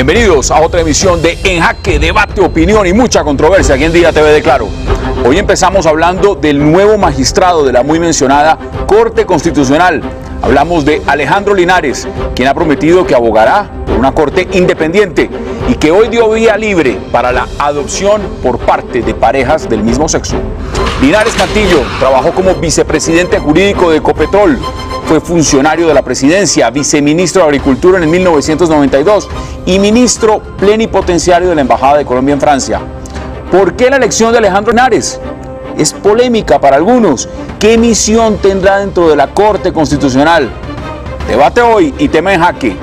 Bienvenidos a otra emisión de En Jaque, debate, opinión y mucha controversia aquí en Día TV de Claro. Hoy empezamos hablando del nuevo magistrado de la muy mencionada Corte Constitucional. Hablamos de Alejandro Linares, quien ha prometido que abogará por una corte independiente y que hoy dio vía libre para la adopción por parte de parejas del mismo sexo. Linares Cantillo trabajó como vicepresidente jurídico de Ecopetrol, fue funcionario de la presidencia, viceministro de Agricultura en el 1992 y ministro plenipotenciario de la Embajada de Colombia en Francia. ¿Por qué la elección de Alejandro Linares? Es polémica para algunos. ¿Qué misión tendrá dentro de la Corte Constitucional? Debate hoy y tema en jaque.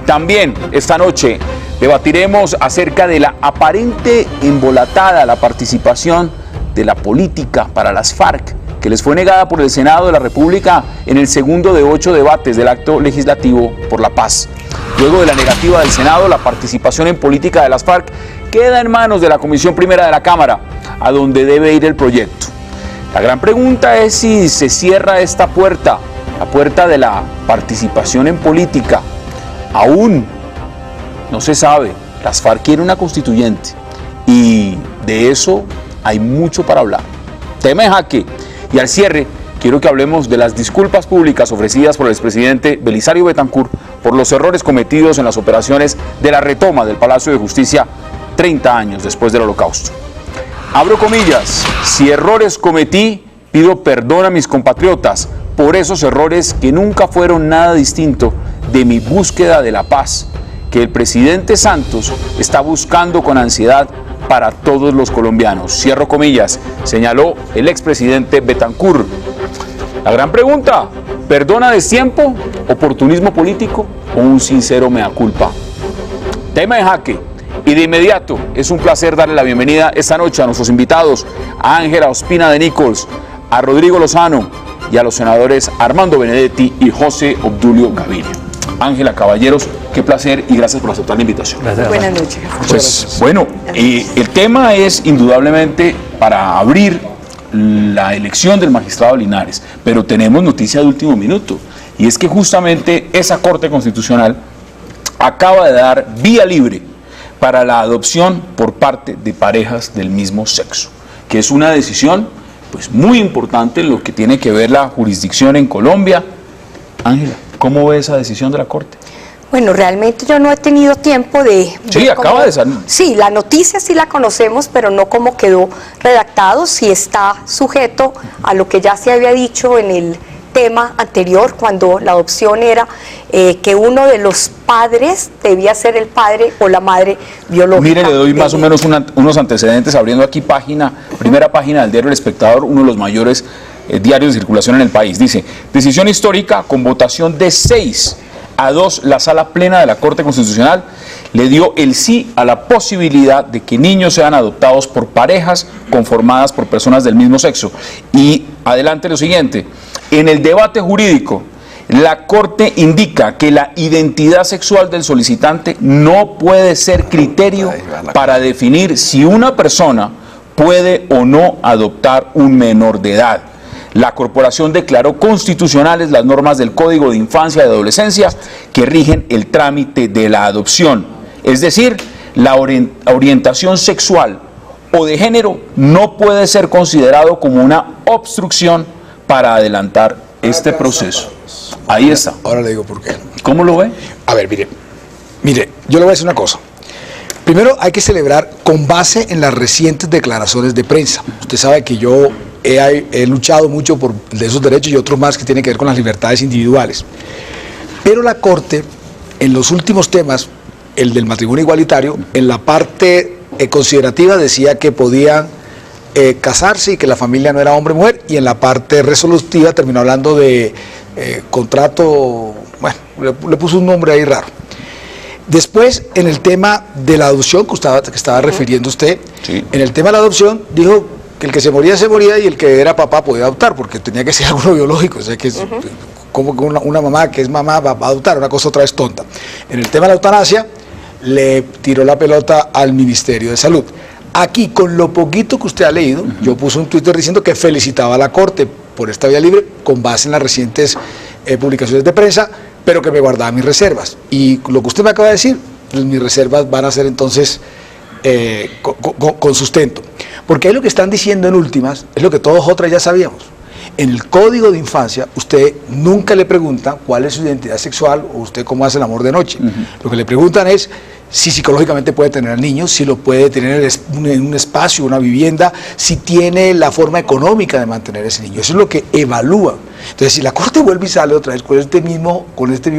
También esta noche debatiremos acerca de la aparente embolatada la participación de la política para las FARC, que les fue negada por el Senado de la República en el segundo de 8 debates del acto legislativo por la paz. Luego de la negativa del Senado, la participación en política de las FARC queda en manos de la Comisión Primera de la Cámara, a donde debe ir el proyecto. La gran pregunta es si se cierra esta puerta, la puerta de la participación en política. Aún no se sabe, las FARC quieren una constituyente y de eso hay mucho para hablar. Tema en jaque. Y al cierre, quiero que hablemos de las disculpas públicas ofrecidas por el expresidente Belisario Betancur por los errores cometidos en las operaciones de la retoma del Palacio de Justicia 30 años después del Holocausto. Abro comillas, si errores cometí, pido perdón a mis compatriotas por esos errores que nunca fueron nada distinto de mi búsqueda de la paz, que el presidente Santos está buscando con ansiedad para todos los colombianos. Cierro comillas, señaló el expresidente Betancur. La gran pregunta, ¿perdón a destiempo, oportunismo político o un sincero mea culpa? Tema en jaque. Y de inmediato es un placer darle la bienvenida esta noche a nuestros invitados, a Ángela Ospina de Nichols, a Rodrigo Lozano y a los senadores Armando Benedetti y José Obdulio Gaviria. Ángela, caballeros, qué placer y gracias por aceptar la invitación. Gracias. Buenas noches. Pues bueno, el tema es indudablemente para abrir la elección del magistrado Linares, pero tenemos noticia de último minuto y es que justamente esa Corte Constitucional acaba de dar vía libre para la adopción por parte de parejas del mismo sexo, que es una decisión pues muy importante en lo que tiene que ver la jurisdicción en Colombia. Ángela, ¿cómo ve esa decisión de la Corte? Bueno, realmente yo no he tenido tiempo de... Sí, acaba de salir. Sí, la noticia sí la conocemos, pero no cómo quedó redactado, si está sujeto a lo que ya se había dicho en el tema anterior, cuando la adopción era que uno de los padres debía ser el padre o la madre biológica. Mire, le doy más o menos unos antecedentes, abriendo aquí primera página del diario El Espectador, uno de los mayores diarios de circulación en el país. Dice, decisión histórica con votación de 6-2, la sala plena de la Corte Constitucional le dio el sí a la posibilidad de que niños sean adoptados por parejas conformadas por personas del mismo sexo. Y adelante lo siguiente, en el debate jurídico, la Corte indica que la identidad sexual del solicitante no puede ser criterio para definir si una persona puede o no adoptar un menor de edad. La Corporación declaró constitucionales las normas del Código de Infancia y Adolescencia que rigen el trámite de la adopción. Es decir, la orientación sexual o de género no puede ser considerado como una obstrucción para adelantar este proceso. Ahí está. Ahora le digo por qué. ¿Cómo lo ve? A ver, mire, yo le voy a decir una cosa. Primero hay que celebrar con base en las recientes declaraciones de prensa. Usted sabe que yo he luchado mucho por esos derechos y otros más que tienen que ver con las libertades individuales. Pero la Corte, en los últimos temas, el del matrimonio igualitario, en la parte considerativa decía que podían casarse y que la familia no era hombre-mujer, y en la parte resolutiva terminó hablando de contrato, bueno, le puso un nombre ahí raro. Después, en el tema de la adopción, que estaba refiriendo usted, sí. En el tema de la adopción, dijo que el que se moría y el que era papá podía adoptar, porque tenía que ser algo biológico, o sea que es como que una mamá que es mamá va a adoptar, una cosa otra vez tonta. En el tema de la eutanasia, le tiró la pelota al Ministerio de Salud. Aquí, con lo poquito que usted ha leído, yo puse un Twitter diciendo que felicitaba a la Corte por esta vía libre, con base en las recientes publicaciones de prensa, pero que me guardaba mis reservas. Y lo que usted me acaba de decir mis reservas van a ser entonces con sustento. Porque ahí lo que están diciendo en últimas es lo que todos otras ya sabíamos. En el Código de Infancia, usted nunca le pregunta cuál es su identidad sexual o usted cómo hace el amor de noche. Lo que le preguntan es si psicológicamente puede tener al niño, si lo puede tener en un espacio, una vivienda, si tiene la forma económica de mantener a ese niño. Eso es lo que evalúa. Entonces, si la Corte vuelve y sale otra vez con este mismo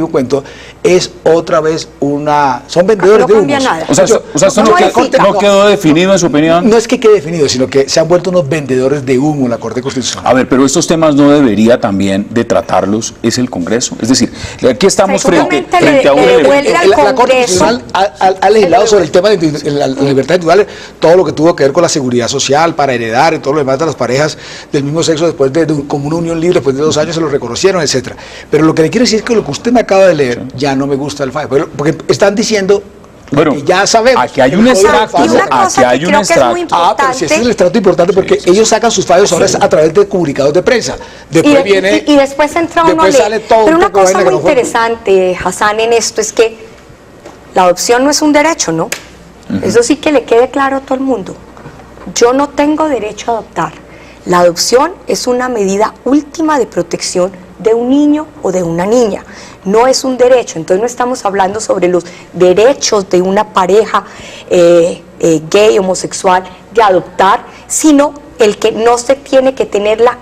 cuento, es otra vez son vendedores de humos. Nada. O sea, eso no quedó definido en su opinión. No es que quede definido, sino que se han vuelto unos vendedores de humo en la Corte Constitucional. A ver, pero estos temas no debería también de tratarlos es el Congreso. Es decir, aquí estamos frente a un... La Corte Constitucional ha legislado sobre el tema de la libertad individual, todo lo que tuvo que ver con la seguridad social, para heredar y todo lo demás de las parejas del mismo sexo después como una unión libre, después de 2 años se lo reconocieron, etcétera. Pero lo que le quiero decir es que lo que usted me acaba de leer ya no me gusta el fallo, porque están diciendo que ya sabemos. Aquí hay un extracto. Aquí hay un extracto. Pero si ese es el extracto importante, porque ellos sacan sus fallos ahora a través de comunicados de prensa. Después viene... Y después entra uno a leer. Pero una cosa muy interesante, Hassan, en esto es que la adopción no es un derecho, ¿no? Eso sí que le quede claro a todo el mundo. Yo no tengo derecho a adoptar. La adopción es una medida última de protección de un niño o de una niña. No es un derecho. Entonces no estamos hablando sobre los derechos de una pareja gay, homosexual, de adoptar, sino el que no se tiene que tener la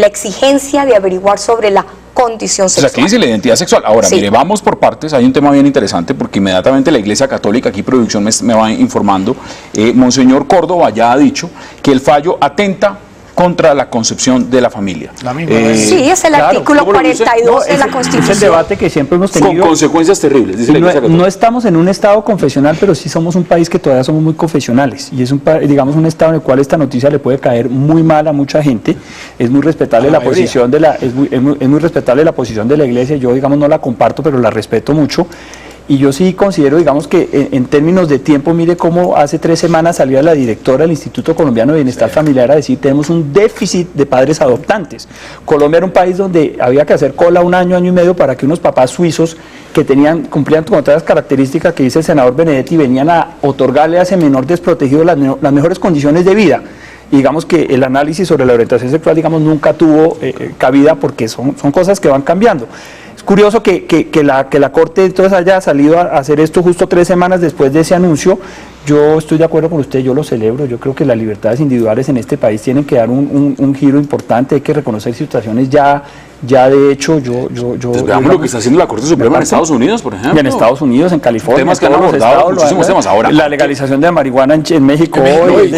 exigencia de averiguar sobre la condición sexual. O sea, aquí dice la identidad sexual. Ahora, sí. Mire, vamos por partes. Hay un tema bien interesante porque inmediatamente la Iglesia Católica, aquí producción me va informando, Monseñor Córdoba ya ha dicho que el fallo atenta contra la concepción de la familia. Sí, es el artículo 42 de la Constitución. Es el debate que siempre hemos tenido. Con consecuencias terribles, dice la Iglesia Católica. No estamos en un estado confesional, pero sí somos un país que todavía somos muy confesionales. Y es digamos un estado en el cual esta noticia le puede caer muy mal a mucha gente. Es muy respetable la posición es muy respetable la posición de la Iglesia. Yo, digamos, no la comparto, pero la respeto mucho. Y yo sí considero, digamos, que en términos de tiempo, mire cómo hace 3 semanas salía la directora del Instituto Colombiano de Bienestar Familiar a decir tenemos un déficit de padres adoptantes. Colombia era un país donde había que hacer cola 1 año, 1 año y medio para que unos papás suizos que cumplían con todas las características que dice el senador Benedetti venían a otorgarle a ese menor desprotegido las mejores condiciones de vida. Y digamos que el análisis sobre la orientación sexual, digamos, nunca tuvo cabida porque son cosas que van cambiando. Es curioso que la Corte entonces haya salido a hacer esto justo 3 semanas después de ese anuncio. Yo estoy de acuerdo con usted, yo lo celebro. Yo creo que las libertades individuales en este país tienen que dar un giro importante. Hay que reconocer situaciones ya de hecho, pues veamos lo que está haciendo la Corte Suprema en Estados Unidos, por ejemplo. En Estados Unidos, en California. Temas que han abordado, muchísimos temas ahora. La legalización de la marihuana en México hoy.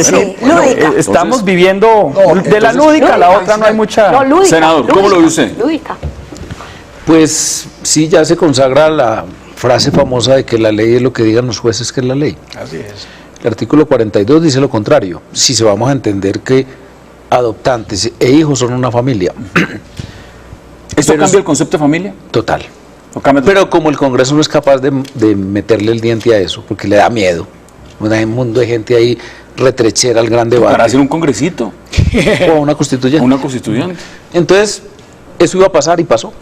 Estamos viviendo de la lúdica a la otra, no hay mucha... No, lúdica, Senador, ¿cómo lo ve usted? Lúdica. Pues sí, ya se consagra la frase famosa de que la ley es lo que digan los jueces que es la ley. Así es. El artículo 42 dice lo contrario. Si se vamos a entender que adoptantes e hijos son una familia. ¿Esto cambia el concepto de familia? Total. Pero como el Congreso no es capaz de meterle el diente a eso, porque le da miedo, hay un mundo de gente ahí retrechera al gran debate. Para hacer un congresito. O una constituyente. Una constituyente. Entonces, eso iba a pasar y pasó.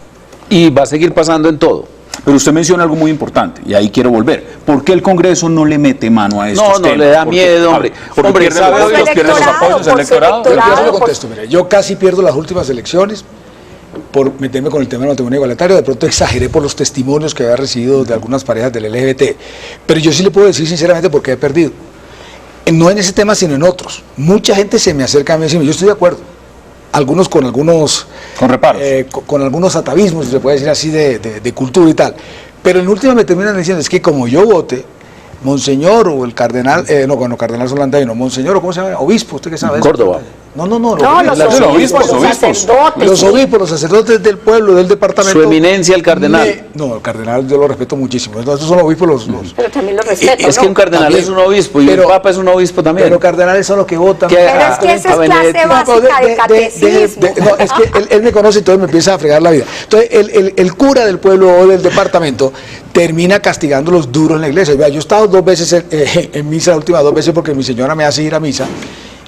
Y va a seguir pasando en todo. Pero usted menciona algo muy importante, y ahí quiero volver. ¿Por qué el Congreso no le mete mano a estos temas? No le da miedo, hombre. Porque pierde los apoyos del electorado. Yo lo contesto, mire, yo casi pierdo las últimas elecciones por meterme con el tema del matrimonio igualitario. De pronto exageré por los testimonios que había recibido de algunas parejas del LGBT. Pero yo sí le puedo decir sinceramente por qué he perdido. No en ese tema, sino en otros. Mucha gente se me acerca a mí y me dice, yo estoy de acuerdo. Algunos con reparos. Con algunos atavismos, se puede decir así, de cultura y tal. Pero en última me terminan diciendo, es que como yo vote, Monseñor o el cardenal, cardenal Solanda, no, Monseñor, o ¿cómo se llama? Obispo, ¿usted qué sabe? Córdoba. No, los obispos, los sacerdotes del pueblo, del departamento. Su eminencia, el cardenal. El cardenal yo lo respeto muchísimo. Estos son obispos Pero también lo respeto. Es que un cardenal también es un obispo y el papa es un obispo también. Pero cardenales son los que votan. Pero es que esa es clase básica de catecismo. No, es que él me conoce y entonces me empieza a fregar la vida. Entonces, el cura del pueblo o del departamento termina castigando los duros en la iglesia. Yo he estado 2 veces en misa, las últimas 2 veces porque mi señora me hace ir a misa.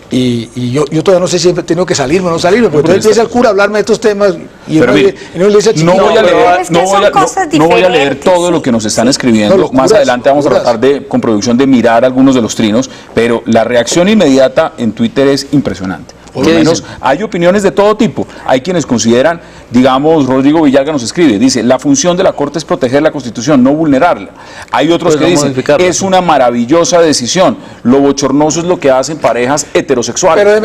Y yo todavía no sé si he tenido que salirme o no salirme, porque entonces empieza el cura a hablarme de estos temas y pero mire, no le dice no voy a leer, es que son cosas no voy a leer diferentes, todo lo que nos están escribiendo. No, Más adelante vamos a tratar con producción de mirar algunos de los trinos, pero la reacción inmediata en Twitter es impresionante. Por lo menos hay opiniones de todo tipo. Hay quienes consideran, digamos, Rodrigo Villalga nos escribe, dice, la función de la Corte es proteger la Constitución, no vulnerarla. Hay otros que dicen, es una maravillosa decisión, lo bochornoso es lo que hacen parejas heterosexuales. Pero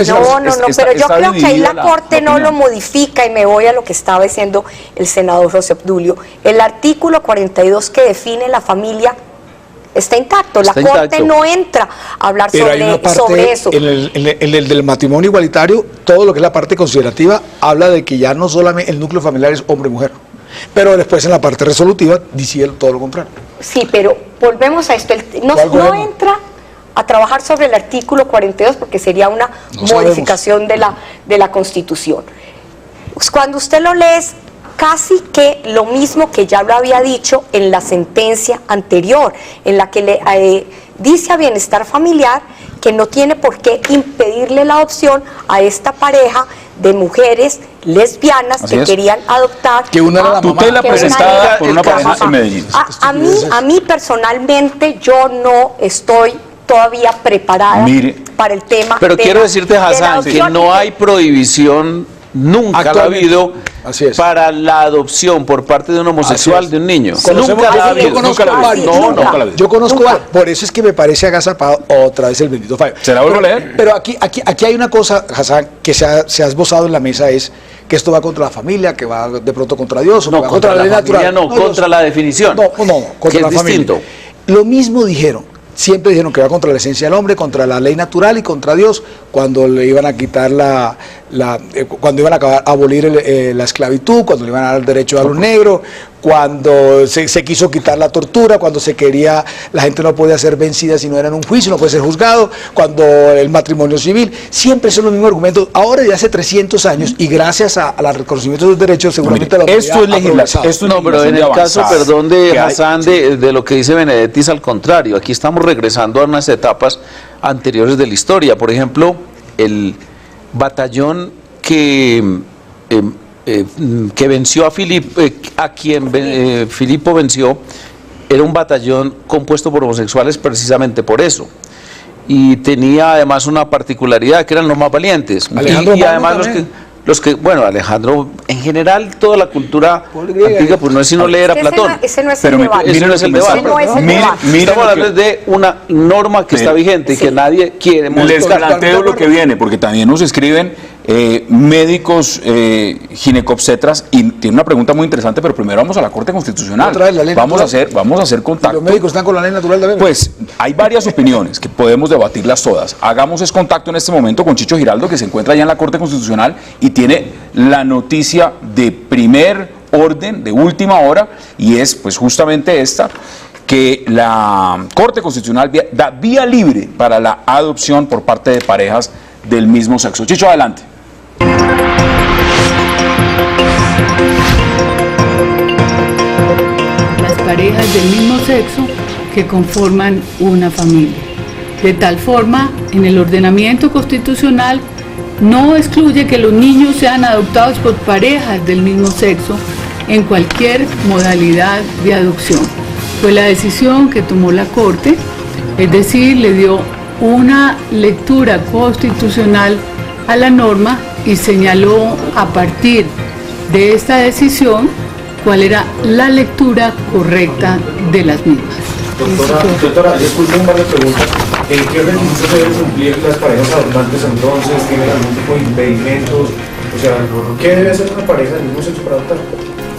pero yo creo que ahí la Corte no lo modifica, y me voy a lo que estaba diciendo el senador José Obdulio. El artículo 42 que define la familia está intacto. La Corte no entra a hablar sobre eso. En el del matrimonio igualitario, todo lo que es la parte considerativa habla de que ya no solamente el núcleo familiar es hombre y mujer. Pero después en la parte resolutiva dice todo lo contrario. Sí, pero volvemos a esto. No entra a trabajar sobre el artículo 42 porque sería una modificación de la Constitución. Cuando usted lo lee, es casi que lo mismo que ya lo había dicho en la sentencia anterior, en la que le dice a Bienestar Familiar que no tiene por qué impedirle la adopción a esta pareja de mujeres lesbianas que querían adoptar. Que una era la tutela presentada por una pareja en Medellín. A mí personalmente yo no estoy todavía preparada para el tema. Pero quiero decirte, Hassan, que no hay prohibición, nunca la ha habido para la adopción por parte de un homosexual de un niño. Nunca la ha habido. Yo conozco varios. Por eso es que me parece agazapado otra vez el bendito fallo. ¿Se la vuelvo a leer? Pero aquí hay una cosa, Hassan, que se ha esbozado en la mesa, es que esto va contra la familia, que va de pronto contra Dios, o no, va contra la ley natural. No, contra la definición. No, contra la familia. Distinto. Lo mismo dijeron. Siempre dijeron que va contra la esencia del hombre, contra la ley natural y contra Dios, cuando le iban a quitar cuando iban a abolir la esclavitud, cuando le iban a dar el derecho a los negros, cuando se quiso quitar la tortura, cuando la gente no podía ser vencida si no era en un juicio, no puede ser juzgado, cuando el matrimonio civil, siempre son los mismos argumentos. Ahora ya hace 300 años, y gracias al reconocimiento de los derechos, seguramente esto es legislación. No, pero en el caso, perdón, de Hassan, de lo que dice Benedetti, es al contrario. Aquí estamos regresando a unas etapas anteriores de la historia. Por ejemplo, el batallón que venció a quien Filipo venció, era un batallón compuesto por homosexuales precisamente por eso. Y tenía además una particularidad, que eran los más valientes. Y además bueno, Alejandro, en general, toda la cultura antigua, pues no es sino leer a Platón. Ese no es el debate. Ese no es el debate. Estamos hablando de una norma que está vigente y que nadie quiere modificar. Les planteo lo que viene, porque también nos escriben médicos ginecobstetras, y tiene una pregunta muy interesante, pero primero vamos a la Corte Constitucional. Vamos a hacer contacto. ¿Los médicos están con la ley natural también? Pues hay varias opiniones que podemos debatirlas todas. Hagamos contacto en este momento con Chicho Giraldo, que se encuentra allá en la Corte Constitucional y tiene la noticia de primer orden, de última hora, y es pues justamente esta, que la Corte Constitucional da vía libre para la adopción por parte de parejas del mismo sexo. Chicho, adelante. Las parejas del mismo sexo que conforman una familia. De tal forma, en el ordenamiento constitucional no excluye que los niños sean adoptados por parejas del mismo sexo en cualquier modalidad de adopción. Fue la decisión que tomó la Corte, es decir, le dio una lectura constitucional a la norma y señaló a partir de esta decisión cuál era la lectura correcta de las mismas. Doctora, disculpe un par de preguntas. ¿En qué requisitos deben cumplir las parejas adoptantes entonces? ¿Tienen algún tipo de impedimentos? O sea, ¿qué debe hacer una pareja del mismo sexo para adoptar?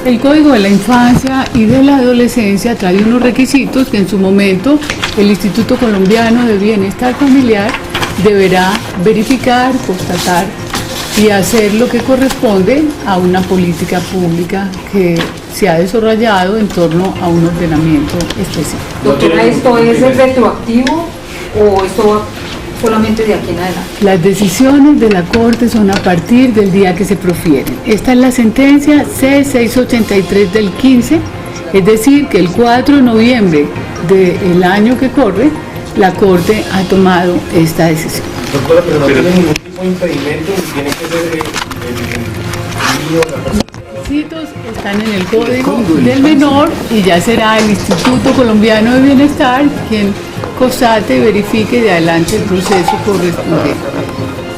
El Código de la Infancia y de la Adolescencia trae unos requisitos que en su momento el Instituto Colombiano de Bienestar Familiar deberá verificar, constatar y hacer lo que corresponde a una política pública que se ha desarrollado en torno a un ordenamiento específico. Doctora, ¿esto es retroactivo o esto va solamente de aquí en adelante? Las decisiones de la Corte son a partir del día que se profieren. Esta es la sentencia C683 del 15, es decir, que el 4 de noviembre del año que corre, la Corte ha tomado esta decisión. Doctora, pero no tiene ningún tipo de impedimento, tiene que ser el niño, la persona. Los requisitos están en el Código del Menor y ya será el Instituto Colombiano de Bienestar quien constate y verifique de adelante el proceso correspondiente.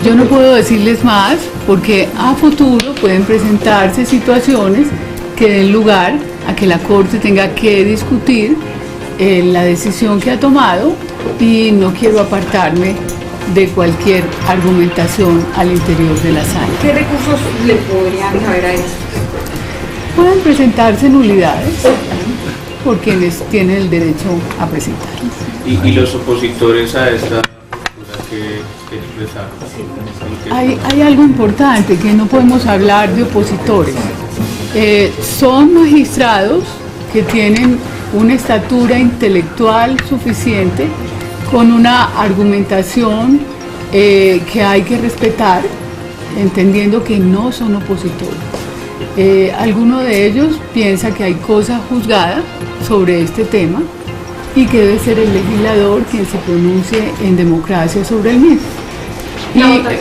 Yo no puedo decirles más porque a futuro pueden presentarse situaciones que den lugar a que la Corte tenga que discutir la decisión que ha tomado y no quiero apartarme de cualquier argumentación al interior de la sala. ¿Qué recursos le podrían caber a esto? Pueden presentarse nulidades por quienes tienen el derecho a presentarlas. ¿Y los opositores a esta postura que expresaron? Hay algo importante, que no podemos hablar de opositores. Son magistrados que tienen una estatura intelectual suficiente, con una argumentación que hay que respetar, entendiendo que no son opositores. Alguno de ellos piensa que hay cosa juzgada sobre este tema y que debe ser el legislador quien se pronuncie en democracia sobre el mismo.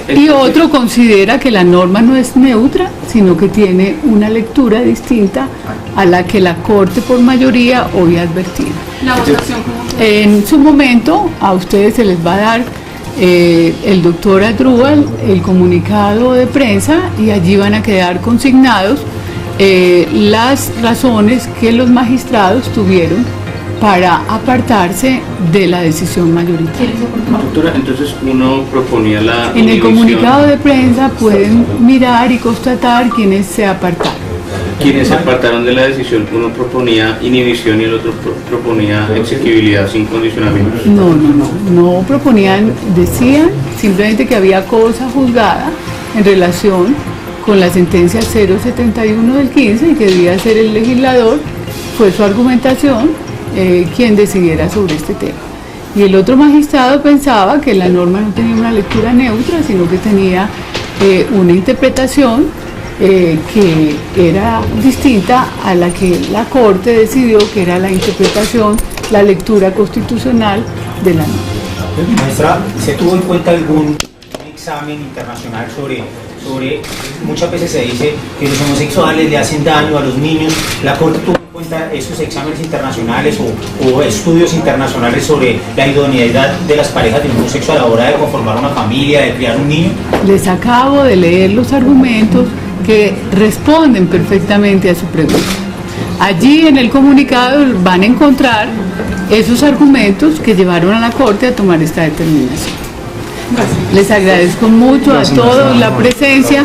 Y otro considera que la norma no es neutra, sino que tiene una lectura distinta a la que la Corte por mayoría hoy ha advertido. ¿La votación cómo fue? En su momento a ustedes se les va a dar el doctor Adrúbal el comunicado de prensa y allí van a quedar consignados las razones que los magistrados tuvieron para apartarse de la decisión mayoritaria. Doctora, entonces uno proponía la En el comunicado de prensa pueden mirar y constatar quiénes se apartaron. Quienes se apartaron de la decisión, uno proponía inhibición y el otro proponía exequibilidad sin condicionamientos. No proponían, decían simplemente que había cosa juzgada en relación con la sentencia 071 del 15 y que debía ser el legislador, fue su argumentación, quien decidiera sobre este tema. Y el otro magistrado pensaba que la norma no tenía una lectura neutra, sino que tenía una interpretación que era distinta a la que la Corte decidió, que era la interpretación, la lectura constitucional de la norma. Maestra, ¿se tuvo en cuenta algún examen internacional sobre muchas veces se dice que los homosexuales le hacen daño a los niños? ¿La Corte tuvo en cuenta esos exámenes internacionales o estudios internacionales sobre la idoneidad de las parejas del mismo sexo a la hora de conformar una familia, de criar un niño? Les acabo de leer los argumentos que responden perfectamente a su pregunta. Allí en el comunicado van a encontrar esos argumentos que llevaron a la Corte a tomar esta determinación. Les agradezco mucho a todos la presencia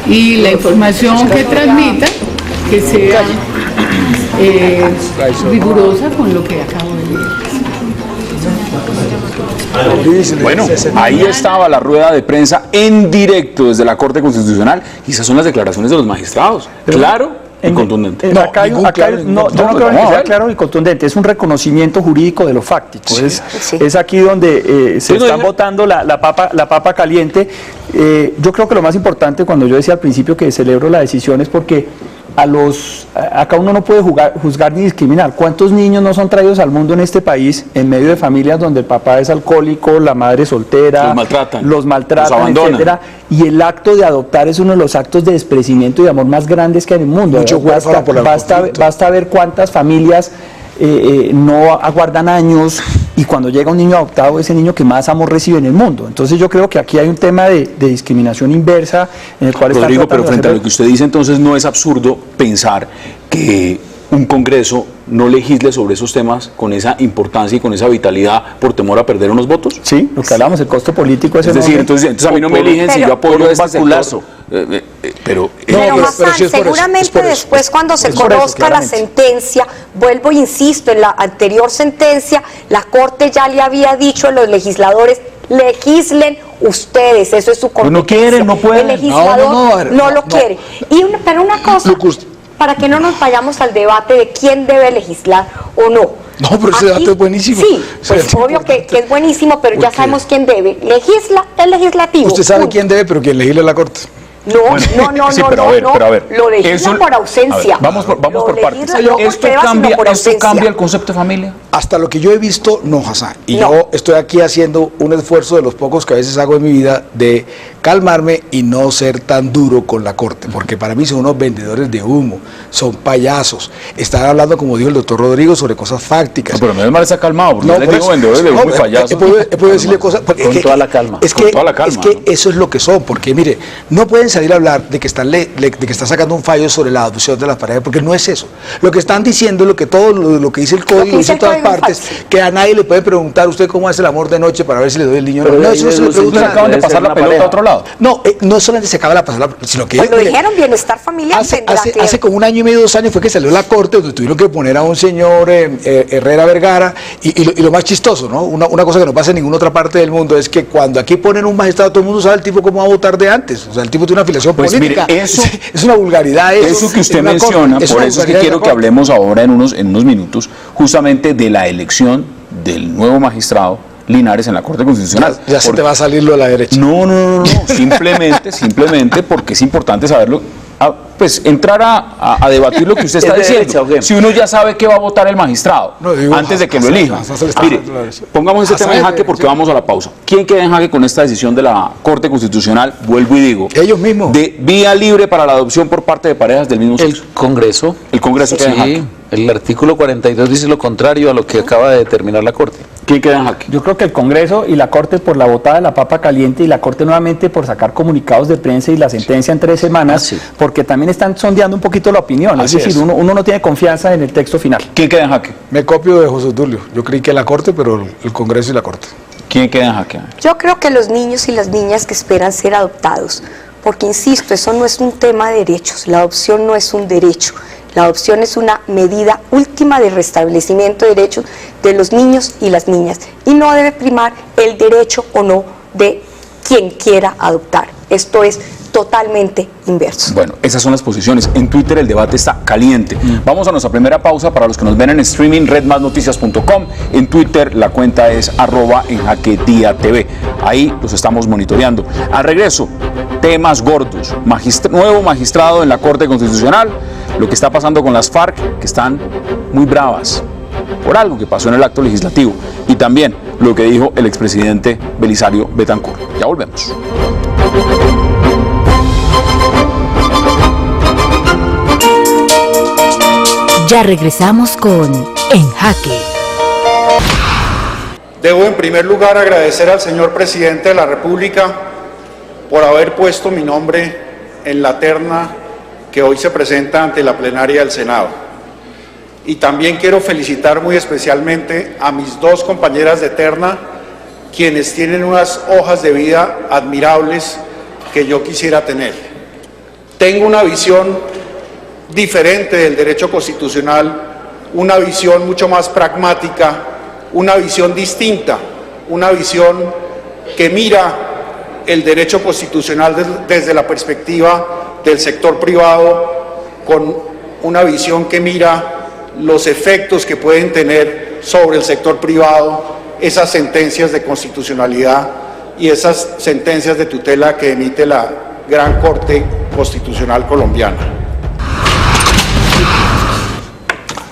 y la información que transmitan, que sea rigurosa con lo que acabo de leer. Bueno, ahí estaba la rueda de prensa en directo desde la Corte Constitucional y esas son las declaraciones de los magistrados. Claro y contundente. Yo no creo que sea claro y contundente, es un reconocimiento jurídico de lo fáctico. Es aquí donde se está votando la papa caliente. Yo creo que lo más importante, cuando yo decía al principio que celebro la decisión, es porque acá uno no puede juzgar ni discriminar. ¿Cuántos niños no son traídos al mundo en este país en medio de familias donde el papá es alcohólico, la madre soltera, los maltratan, abandonan, etcétera? Y el acto de adoptar es uno de los actos de desprendimiento y de amor más grandes que hay en el mundo. Basta ver cuántas familias no aguardan años y cuando llega un niño adoptado, ese niño que más amor recibe en el mundo. Entonces yo creo que aquí hay un tema de discriminación inversa en el cual Rodrigo, pero frente a lo que usted dice, entonces no es absurdo pensar que un Congreso no legisle sobre esos temas con esa importancia y con esa vitalidad por temor a perder unos votos. Sí, lo que hablamos, el costo político es decir, entonces a mí no me eligen si yo apoyo a este sector. Pero Hassan, seguramente después cuando se conozca la sentencia, vuelvo e insisto, en la anterior sentencia, la Corte ya le había dicho a los legisladores, legislen ustedes, eso es su competencia. No quieren, no pueden. El legislador no lo quiere. Pero una cosa, para que no nos vayamos al debate de quién debe legislar o no. No, pero ese debate es buenísimo. Sí, pues obvio que es buenísimo, pero ya sabemos quién debe. Legisla el legislativo. Usted sabe quién debe, pero quién legisla es la Corte. Pero a ver, lo legislan por ausencia. Vamos por partes. ¿Esto cambia el concepto de familia? Hasta lo que yo he visto, no, Hassan. Y No. yo estoy aquí haciendo un esfuerzo de los pocos que a veces hago en mi vida de calmarme y no ser tan duro con la Corte, porque para mí son unos vendedores de humo, son payasos. Están hablando, como dijo el doctor Rodrigo, sobre cosas fácticas. No, pero menos mal está calmado, porque no, les por digo eso- vendedores de no, humo y payasos. he podido decirle cosas porque Con toda la calma. Es Con que, toda la calma, es que ¿no? eso es lo que son, porque mire, no pueden salir a hablar de que están de que están sacando un fallo sobre la adopción de las parejas, porque no es eso. Lo que están diciendo es lo que todo lo que dice el código, que dice dice en el todas código partes, falso. que a nadie le puede preguntar usted cómo hace el amor de noche para ver si le doy el niño. Pero No, de eso ahí no se le deducen pregunta que a Acaban nadie. de Puede pasar ser la una pelota pareja. a otro lado. No solamente se acaba la pasada, sino que Cuando mire, dijeron bienestar familiar, tendrá que hace como un año y medio, 2 años fue que salió la Corte donde tuvieron que poner a un señor Herrera Vergara y lo más chistoso, ¿no? Una cosa que no pasa en ninguna otra parte del mundo es que cuando aquí ponen un magistrado todo el mundo sabe el tipo cómo va a votar de antes, o sea, el tipo tiene una afiliación Pues mire, política. eso- es una vulgaridad. Eso que usted es una menciona, corte, por una eso es que vulgaridad de quiero la que corte. hablemos ahora en unos minutos justamente de la elección del nuevo magistrado Linares en la Corte Constitucional. Ya se Porque- te va a salir lo de la derecha. No, simplemente porque es importante saberlo, pues entrar a debatir lo que usted está ¿Es de derecha diciendo. o qué? Si uno ya sabe que va a votar el magistrado, No, digo, antes de que lo hasta- elijan. hasta se le está Mire, dando la derecha. pongamos este Hasta tema en de jaque porque derecha. vamos a la pausa. ¿Quién queda en jaque con esta decisión de la Corte Constitucional? Vuelvo y digo. Ellos mismos. De vía libre para la adopción por parte de parejas del mismo sexo. El Congreso. El Congreso queda en jaque. Sí, el artículo 42 dice lo contrario a lo que acaba de determinar la Corte. ¿Quién queda en jaque? Yo creo que el Congreso y la Corte por la botada de la papa caliente y la Corte nuevamente por sacar comunicados de prensa y la sentencia en 3 semanas, Ah, sí. porque también están sondeando un poquito la opinión. Así es decir, es. uno no tiene confianza en el texto final. ¿Quién queda en jaque? Me copio de José Tulio. Yo creí que la Corte, pero el Congreso y la Corte. ¿Quién queda en jaque? Yo creo que los niños y las niñas que esperan ser adoptados, porque insisto, eso no es un tema de derechos, la adopción no es un derecho, la adopción es una medida última de restablecimiento de derechos de los niños y las niñas, y no debe primar el derecho o no de quien quiera adoptar. Esto es totalmente inverso. Bueno, esas son las posiciones. En Twitter el debate está caliente. Vamos a nuestra primera pausa. Para los que nos ven en streaming, redmasnoticias.com. En Twitter la cuenta es @enjaquediatv. Ahí los estamos monitoreando. Al regreso, temas gordos. Nuevo magistrado en la Corte Constitucional. Lo que está pasando con las FARC, que están muy bravas por algo que pasó en el acto legislativo. Y también lo que dijo el expresidente Belisario Betancur. Ya volvemos. Ya regresamos con En Jaque. Debo en primer lugar agradecer al señor presidente de la República por haber puesto mi nombre en la terna que hoy se presenta ante la plenaria del Senado. Y también quiero felicitar muy especialmente a mis 2 compañeras de terna, quienes tienen unas hojas de vida admirables que yo quisiera tener. Tengo una visión diferente del derecho constitucional, una visión mucho más pragmática, una visión distinta, una visión que mira el derecho constitucional desde la perspectiva del sector privado, con una visión que mira los efectos que pueden tener sobre el sector privado esas sentencias de constitucionalidad y esas sentencias de tutela que emite la Gran Corte Constitucional Colombiana.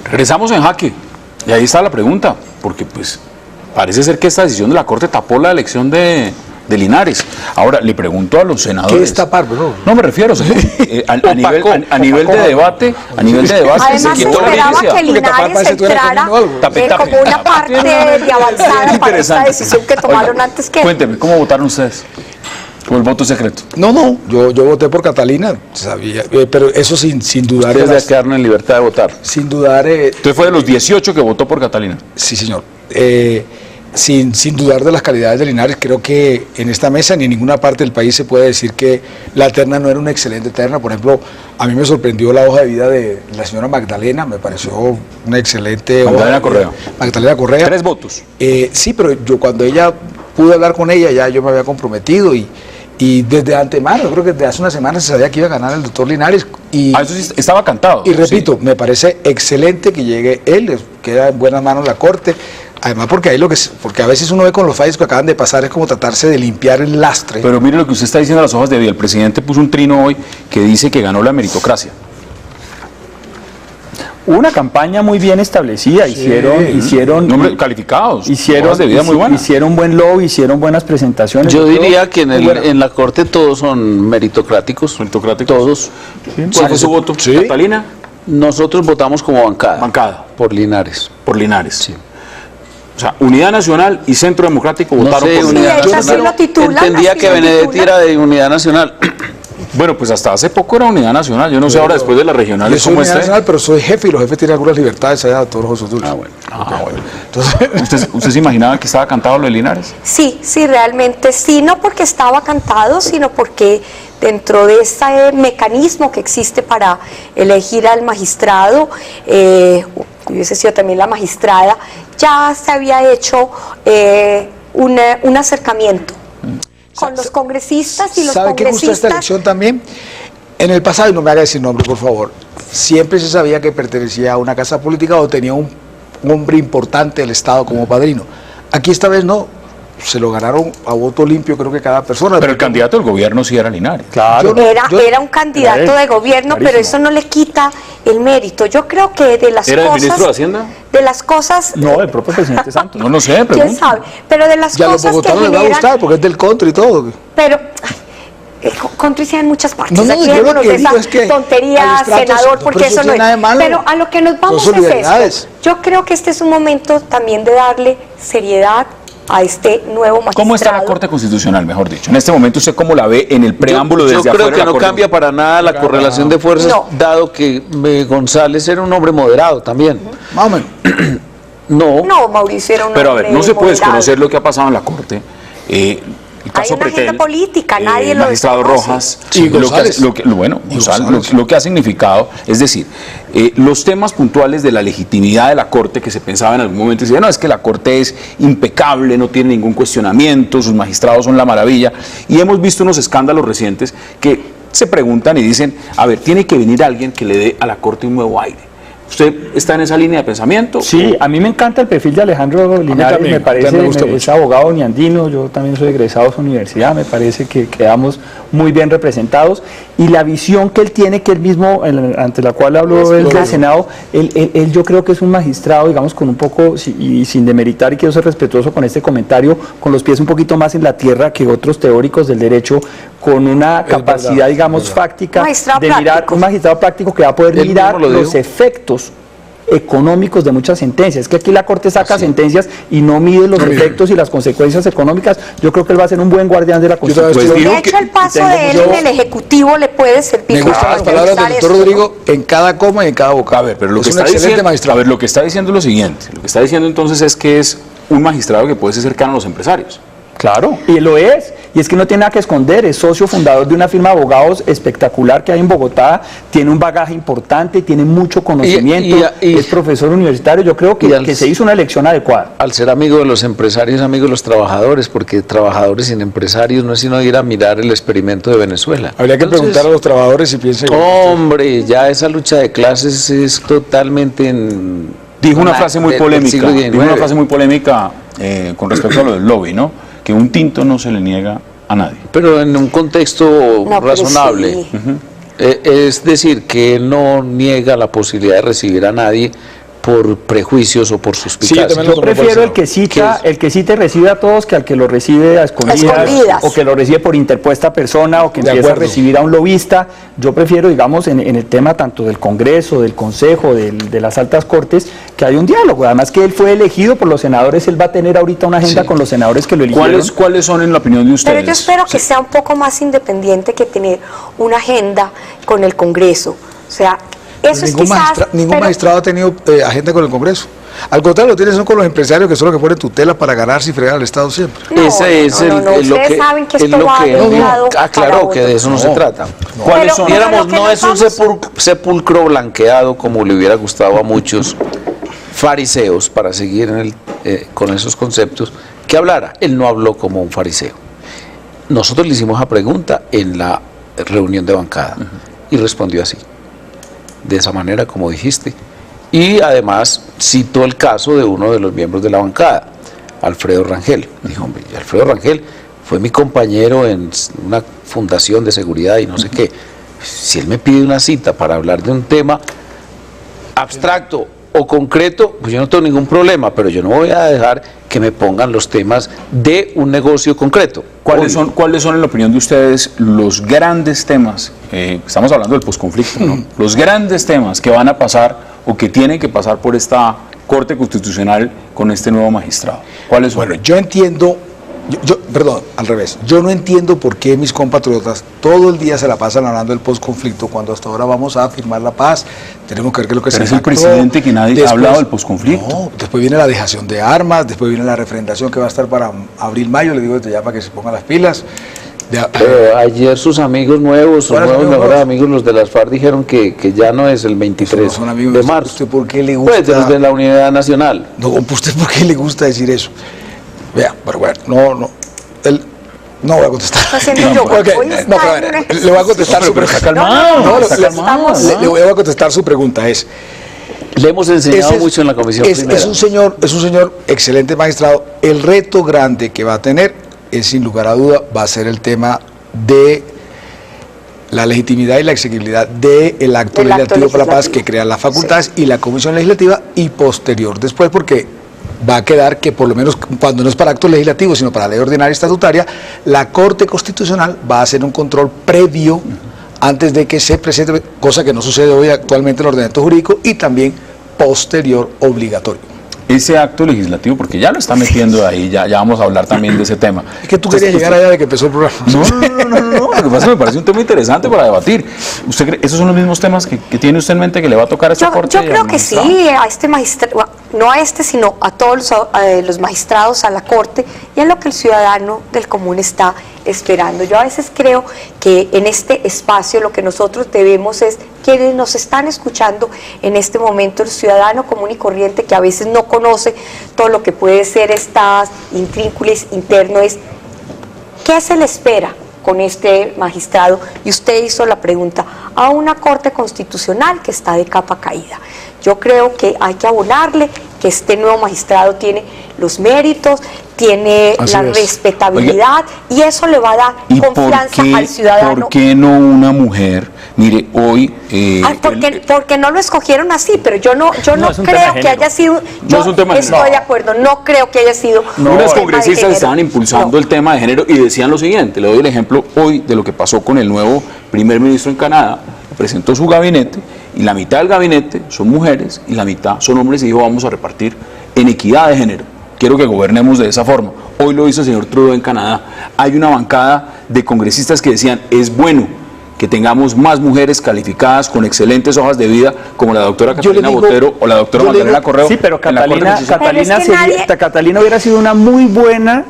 Regresamos en jaque. Y ahí está la pregunta, porque pues parece ser que esta decisión de la Corte tapó la elección de Linares. Ahora, le pregunto a los senadores. ¿Qué es tapar, bro? No me refiero, o sea, a nivel de debate, Además se quitó la esperaba evidencia. que Linares entrara como una parte de avanzada para esta decisión que tomaron Oiga, antes que... Cuénteme, ¿cómo votaron ustedes? ¿O el voto secreto? No, yo voté por Catalina, sabía, pero eso sin dudar. Ustedes ya quedaron en libertad de votar. Sin dudar. Usted fue de los 18 que votó por Catalina. Sí, señor. Sin dudar de las calidades de Linares, creo que en esta mesa ni en ninguna parte del país se puede decir que la terna no era una excelente terna. Por ejemplo, a mí me sorprendió la hoja de vida de la señora Magdalena, me pareció una excelente Magdalena hoja de vida. Correa. Magdalena Correa. 3 votos. Sí, pero yo cuando ella pude hablar con ella, ya yo me había comprometido y desde antemano, yo creo que desde hace una semana se sabía que iba a ganar el doctor Linares. Eso sí estaba cantado. Y repito, sí. Me parece excelente que llegue él, queda en buenas manos la Corte. Además, porque a veces uno ve con los fallos que acaban de pasar, es como tratarse de limpiar el lastre. Pero mire lo que usted está diciendo de las hojas de vida. El presidente puso un trino hoy que dice que ganó la meritocracia. Hubo una campaña muy bien establecida, hicieron nombres calificados, hicieron de vida muy buenas. Hicieron buen lobby, hicieron buenas presentaciones. Yo diría que en la Corte todos son meritocráticos. Todos. ¿Cuál fue su voto? ¿Catalina? Nosotros votamos como bancada. Por Linares. Por Linares. Sí. O sea, Unidad Nacional y Centro Democrático votaron por Unidad Nacional. Entendía que Benedetti era de Unidad Nacional. Bueno, pues hasta hace poco era Unidad Nacional. Yo no sé ahora después de las regionales cómo Unidad Nacional, pero soy jefe y los jefes tienen algunas libertades allá de todos los otros. Bueno. Entonces, ¿usted se imaginaba que estaba cantado lo de Linares? Sí, realmente sí, no porque estaba cantado, sino porque dentro de ese mecanismo que existe para elegir al magistrado, hubiese sido también la magistrada, ya se había hecho un acercamiento con los congresistas y los ¿Sabe qué gusta esta elección también? En el pasado, y no me haga decir nombre, por favor, siempre se sabía que pertenecía a una casa política o tenía un hombre importante del Estado como padrino. Aquí esta vez no, se lo ganaron a voto limpio, creo que cada persona. Pero el candidato del gobierno sí era Linares. Claro. Era un candidato de gobierno, pero eso no le quita el mérito. Yo creo que de las ¿Era cosas... el ministro de Hacienda? De las cosas... No, el propio presidente Santos. No sé, pregunto. ¿Quién sabe? Pero de las ya cosas los bogotanos les va a gustar porque es del country y todo. Pero... country sea en muchas partes. No, aquí yo lo que esa digo es que tontería, senador, porque eso no es. Pero a lo que nos vamos es esto. Yo creo que este es un momento también de darle seriedad a este nuevo magistrado. ¿Cómo está la Corte Constitucional, mejor dicho? En este momento, ¿usted cómo la ve en el preámbulo desde afuera? Yo creo que no cambia para nada la correlación de fuerzas, dado que González era un hombre moderado también. Más o menos. No, Mauricio era un hombre Pero a ver, no se puede moderado. desconocer lo que ha pasado en la Corte. El caso hay una Pretel, agenda política, nadie lo magistrado desconoce. Rojas, y González. lo que ha significado, es decir, los temas puntuales de la legitimidad de la Corte que se pensaba en algún momento, decía, no, es que la Corte es impecable, no tiene ningún cuestionamiento, sus magistrados son la maravilla, y hemos visto unos escándalos recientes que se preguntan y dicen, a ver, tiene que venir alguien que le dé a la Corte un nuevo aire. ¿Usted está en esa línea de pensamiento? Sí, a mí me encanta el perfil de Alejandro Linares, también, me parece, es abogado niandino, yo también soy egresado de su universidad, me parece que quedamos muy bien representados, y la visión que él tiene, que él mismo, ante la cual habló el del Senado, él yo creo que es un magistrado, digamos, con un poco, y sin demeritar, y quiero ser respetuoso con este comentario, con los pies un poquito más en la tierra que otros teóricos del derecho, con una capacidad, digamos, fáctica de mirar, un magistrado práctico que va a poder mirar los efectos económicos de muchas sentencias. Es que aquí la Corte saca sentencias y no mide los efectos y las consecuencias económicas. Yo creo que él va a ser un buen guardián de la Constitución. De hecho, el paso de él en el Ejecutivo le puede servir. Me gustan las palabras del doctor Rodrigo en cada coma y en cada boca. A ver, pero lo que es está un excelente diciendo, magistrado. a ver, lo que está diciendo es lo siguiente. Lo que está diciendo entonces es que es un magistrado que puede ser cercano a los empresarios. Claro, y lo es, y es que no tiene nada que esconder, es socio fundador de una firma de abogados espectacular que hay en Bogotá, tiene un bagaje importante, tiene mucho conocimiento, es profesor universitario, yo creo que se hizo una elección adecuada. Al ser amigo de los empresarios, amigo de los trabajadores, porque trabajadores sin empresarios no es sino ir a mirar el experimento de Venezuela. Habría que preguntar a los trabajadores si piensan... Hombre, ya esa lucha de clases es totalmente Dijo una frase muy polémica, con respecto a lo del lobby, ¿no? Que un tinto no se le niega a nadie. Pero en un contexto razonable. Sí. Es decir, que él no niega la posibilidad de recibir a nadie por prejuicios o por suspicacias. Yo prefiero el que cita y recibe a todos que al que lo recibe a escondidas. O que lo recibe por interpuesta persona o que empieza a recibir a un lobista. Yo prefiero, digamos, en el tema tanto del Congreso, del Consejo, de las altas cortes, que haya un diálogo. Además que él fue elegido por los senadores, él va a tener ahorita una agenda con los senadores que lo eligieron. ¿Cuáles son en la opinión de ustedes? Pero yo espero que sea un poco más independiente que tener una agenda con el Congreso. O sea, eso es quizás... Ningún magistrado ha tenido agenda con el Congreso. Al contrario, lo tienen son con los empresarios que son los que ponen tutela para ganarse y fregar al Estado siempre. Ustedes saben que esto va de un lado claro, que de eso no se trata. ¿Cuáles son? Digamos, no es un sepulcro blanqueado como le hubiera gustado a muchos fariseos, para seguir con esos conceptos, que hablara. Él no habló como un fariseo. Nosotros le hicimos la pregunta en la reunión de bancada y respondió así, de esa manera como dijiste, y además citó el caso de uno de los miembros de la bancada, Alfredo Rangel. Dijo, hombre, Alfredo Rangel fue mi compañero en una fundación de seguridad y no sé qué. Si él me pide una cita para hablar de un tema, abstracto o concreto, pues yo no tengo ningún problema, pero yo no voy a dejar que me pongan los temas de un negocio concreto. ¿Cuáles son, en la opinión de ustedes, los grandes temas? Estamos hablando del posconflicto, ¿no? Los grandes temas que van a pasar o que tienen que pasar por esta Corte Constitucional con este nuevo magistrado. ¿Cuáles son? Bueno, yo entiendo, perdón, al revés, yo no entiendo por qué mis compatriotas todo el día se la pasan hablando del posconflicto cuando hasta ahora vamos a firmar la paz, tenemos que ver qué es lo que se Pero es el presidente que nadie ha hablado del posconflicto. No, después viene la dejación de armas, después viene la refrendación que va a estar para abril-mayo, le digo desde ya para que se pongan las pilas. Pero ayer sus amigos nuevos, sus nuevos mejores amigos, los de las FARC, dijeron que ya no es el 23 de marzo. ¿Usted por qué le gusta? Pues de los de la Unidad Nacional. No, ¿usted por qué le gusta decir eso? Vea, pero bueno, no voy a contestar. Le voy a contestar su pregunta. Le voy a contestar su pregunta. Le hemos enseñado mucho en la comisión primera. Es un señor excelente magistrado. El reto grande que va a tener sin lugar a duda, va a ser el tema de la legitimidad y la exequibilidad del acto legislativo para la paz que crea las facultades y la comisión legislativa y posterior después, porque va a quedar que por lo menos cuando no es para acto legislativo sino para ley ordinaria estatutaria, la Corte Constitucional va a hacer un control previo antes de que se presente, cosa que no sucede hoy actualmente en el ordenamiento jurídico, y también posterior obligatorio. Ese acto legislativo, porque ya lo está metiendo ahí, ya vamos a hablar también de ese tema. Es que tú querías llegar allá de que empezó el programa. No, lo que pasa es que me parece un tema interesante para debatir. ¿Usted cree, esos son los mismos temas que tiene usted en mente que le va a tocar a esta Corte? Yo creo que sí, a este magistrado, no a este, sino a todos los magistrados, a la Corte, y a lo que el ciudadano del común está esperando. Yo a veces creo que en este espacio lo que nosotros debemos es, quienes nos están escuchando en este momento, el ciudadano común y corriente que a veces no conoce todo lo que puede ser estas intrínculas interno, es ¿qué se le espera con este magistrado? Y usted hizo la pregunta, a una Corte Constitucional que está de capa caída. Yo creo que hay que abonarle que este nuevo magistrado tiene los méritos, tiene la respetabilidad. Oiga, y eso le va a dar confianza al ciudadano. ¿Por qué no una mujer? Mire, hoy... porque no lo escogieron así, pero yo no creo que haya sido... Yo estoy de acuerdo, no creo que haya sido... Unas congresistas estaban impulsando el tema de género y decían lo siguiente, le doy el ejemplo hoy de lo que pasó con el nuevo primer ministro en Canadá, presentó su gabinete y la mitad del gabinete son mujeres y la mitad son hombres y dijo vamos a repartir en equidad de género. Quiero que gobernemos de esa forma. Hoy lo hizo el señor Trudeau en Canadá. Hay una bancada de congresistas que decían es bueno que tengamos más mujeres calificadas con excelentes hojas de vida como la doctora Catalina Botero o la doctora Magdalena Correo. Sí, pero Catalina hubiera sido una muy buena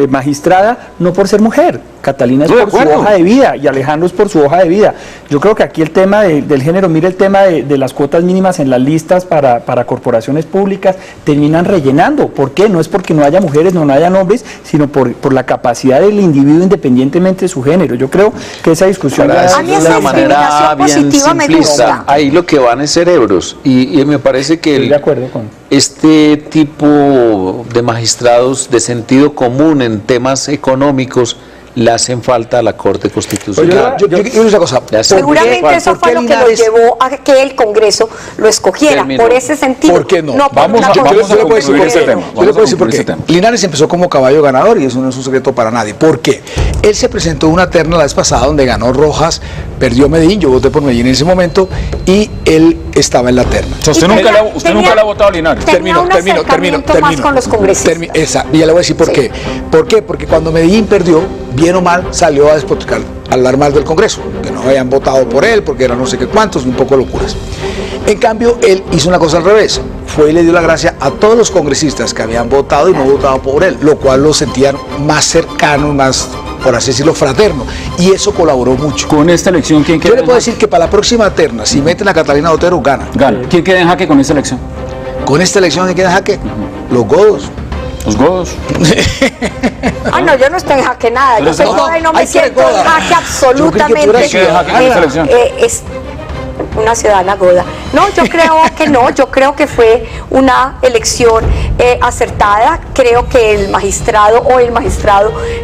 magistrada, no por ser mujer. Catalina es por su hoja de vida y Alejandro es por su hoja de vida. Yo creo que aquí el tema del género, mire el tema de las cuotas mínimas en las listas para corporaciones públicas, terminan rellenando. ¿Por qué? No es porque no haya mujeres, no hayan hombres, sino por la capacidad del individuo independientemente de su género. Yo creo que esa discusión a mí esa discriminación positiva me gusta. Ahí lo que van es cerebros y me parece que de acuerdo con este tipo de magistrados de sentido común en temas económicos le hacen falta a la Corte Constitucional. Yo digo una cosa. Seguramente eso fue lo que lo llevó a que el Congreso lo escogiera, por ese sentido. ¿Por qué no? No vamos a concluir ese tema. Yo le puedo decir por qué. Linares empezó como caballo ganador y eso no es un secreto para nadie. ¿Por qué? Él se presentó una terna la vez pasada donde ganó Rojas, perdió Medellín, yo voté por Medellín en ese momento y él estaba en la terna. Usted nunca le ha votado a Linares. Termino. Más con los congresistas. Y ya le voy a decir por qué. ¿Por qué? Porque cuando Medellín perdió, bien o mal, salió a despotricar, a hablar mal del Congreso, que no habían votado por él, porque eran no sé qué cuántos, un poco locuras. En cambio, él hizo una cosa al revés, fue y le dio la gracia a todos los congresistas que habían votado y no votado por él, lo cual lo sentían más cercano, más, por así decirlo, fraterno, y eso colaboró mucho. Con esta elección, ¿quién queda? Yo le puedo decir que para la próxima terna, si meten a Catalina Botero, gana. ¿Quién queda en jaque con esta elección? Con esta elección, ¿quién queda en jaque? Los godos. Los godos. No, yo no estoy en jaque nada. Yo soy goda y no me siento en jaque absolutamente. Es una ciudadana goda. No, yo creo que no. Yo creo que fue una elección acertada. Creo que el magistrado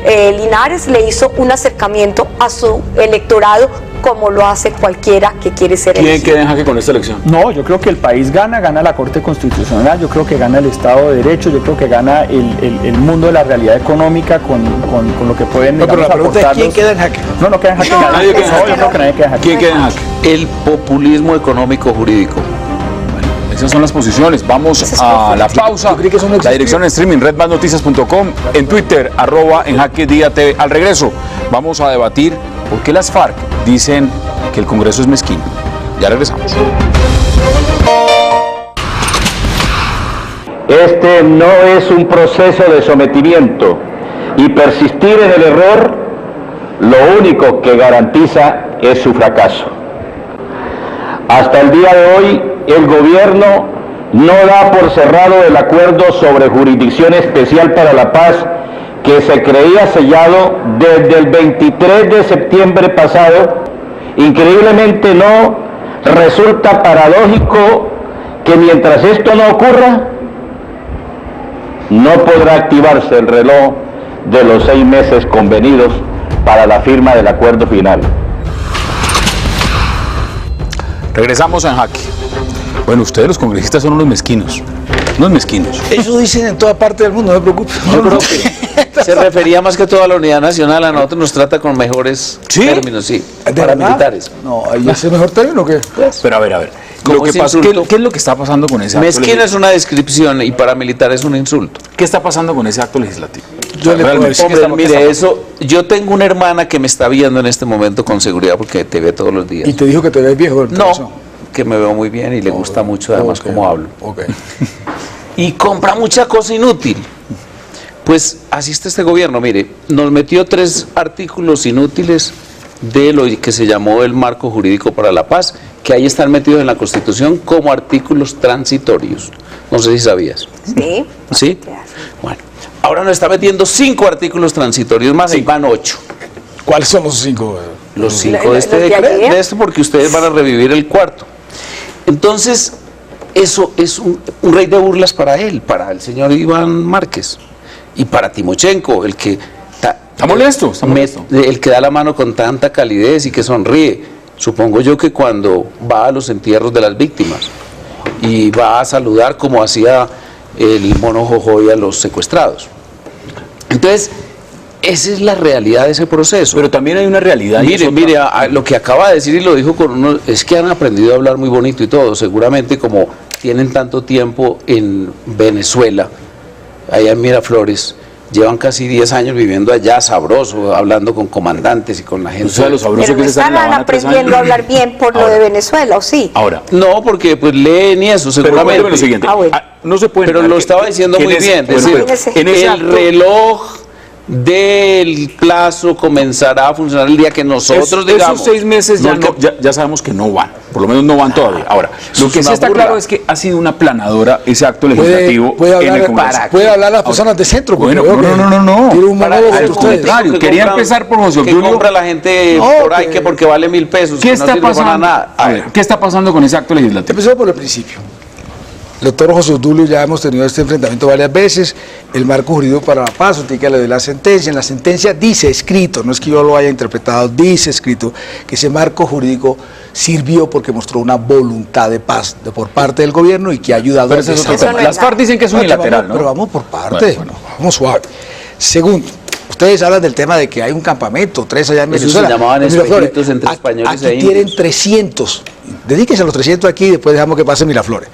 Linares le hizo un acercamiento a su electorado como lo hace cualquiera que quiere ser ¿Quién elegido. queda en jaque con esta elección? No, yo creo que el país gana la Corte Constitucional, yo creo que gana el Estado de Derecho, yo creo que gana el mundo de la realidad económica con lo que pueden, No, pero la pregunta es, ¿quién aportarnos. queda en jaque? No queda en jaque No, nadie. nadie queda en No, jaque. yo creo que nadie queda en jaque. ¿Quién queda en jaque? El populismo económico jurídico. Esas son las posiciones. Vamos Ese es a perfecto. la pausa. Yo creí que eso no La existía. dirección en streaming, redbandnoticias.com, en Twitter, @enjaquediatv. Al regreso, vamos a debatir por qué las FARC dicen que el Congreso es mezquino. Ya regresamos. Este no es un proceso de sometimiento y persistir en el error lo único que garantiza es su fracaso. Hasta el día de hoy, el gobierno no da por cerrado el acuerdo sobre jurisdicción especial para la paz que se creía sellado desde el 23 de septiembre pasado. Increíblemente no, resulta paradójico que mientras esto no ocurra, no podrá activarse el reloj de los 6 meses convenidos para la firma del acuerdo final. Regresamos a En Jaque. Bueno, ustedes los congresistas son unos mezquinos. Unos mezquinos. Eso dicen en toda parte del mundo, no me preocupes. Yo creo que se refería más que todo a la unidad nacional, a nosotros nos trata con mejores términos, sí, ¿De paramilitares. verdad? No, ¿ahí es el mejor término o qué? Pero a ver. ¿Cómo Lo que ese pasa, insulto? ¿qué es lo que está pasando con ese acto Mezquina legislativo? es una descripción y paramilitar es un insulto. ¿Qué está pasando con ese acto legislativo? Yo le puedo Realmente, decir ¿qué Hombre, está- qué mire, está pasando? eso, yo tengo una hermana que me está viendo en este momento con seguridad porque te ve todos los días. Y te dijo que te ves viejo. el No, corazón. que me veo muy bien y le gusta mucho además Ok, cómo hablo. Ok. Y compra mucha cosa inútil. Pues así está este gobierno, mire, nos metió 3 artículos inútiles de lo que se llamó el marco jurídico para la paz, que ahí están metidos en la Constitución como artículos transitorios. No sé si sabías. Sí. ¿Sí? Bueno, ahora nos está metiendo 5 artículos transitorios más, y van 8. ¿Cuáles son los 5? Los 5 Los de este de decreto, ayer. de esto, porque ustedes van a revivir el 4. Entonces, eso es un rey de burlas para él, para el señor Iván Márquez y para Timochenko, el que Está molesto, está molesto. el que da la mano con tanta calidez y que sonríe. Supongo yo que cuando va a los entierros de las víctimas y va a saludar como hacía el mono Jojoy a los secuestrados. Entonces, esa es la realidad de ese proceso. Pero también hay una realidad. y es Mire, otra. lo que acaba de decir y lo dijo con uno, es que han aprendido a hablar muy bonito y todo, seguramente como tienen tanto tiempo en Venezuela, allá en Miraflores, llevan casi 10 años viviendo allá, sabroso, hablando con comandantes y con la gente. O sea, lo sabroso Pero que no es estar en La están Habana 3 aprendiendo a años. hablar bien por lo Ahora. de Venezuela, ¿o sí? Ahora, No, porque pues leen y eso, pero seguramente. cuénteme lo siguiente. Ah, bueno. No se puede Pero negar lo que- estaba diciendo que en muy ese- bien, bueno, decir, pero en ese el acto- reloj del plazo comenzará a funcionar el día que nosotros digamos. Esos 6 meses ya, No, no- ya sabemos que no van, por lo menos no van todavía. Ahora, eso lo es que sí una está burla. claro es que ha sido una planadora ese acto legislativo Puede en el hablar, Congreso. puede hablar las personas de centro. porque Bueno, veo que no. Tiene un Para- monólogo al entre ustedes. contrario. que Quería compran- empezar por José que Obdulio. compra la gente No, por ahí que- que porque vale 1.000 pesos. ¿Qué que está no sirve para pasando? nada. A ver, ¿qué está pasando con ese acto legislativo? Empecemos por el principio. El doctor José Obdulio, ya hemos tenido este enfrentamiento varias veces. El marco jurídico para la paz, usted que le de la sentencia. En la sentencia dice escrito, no es que yo lo haya interpretado, dice escrito que ese marco jurídico sirvió porque mostró una voluntad de paz por parte del gobierno y que ha ayudado Pero a ese es otro desarrollar. tema. Las FARC dicen que es unilateral, ¿no? Pero vamos por parte, vamos suave. Segundo, ustedes hablan del tema de que hay un campamento, 3 allá en Eso Venezuela. se llamaban en Miraflores. espejitos entre españoles Aquí e tienen indios. 300. Dedíquense a los 300 aquí y después dejamos que pase Miraflores.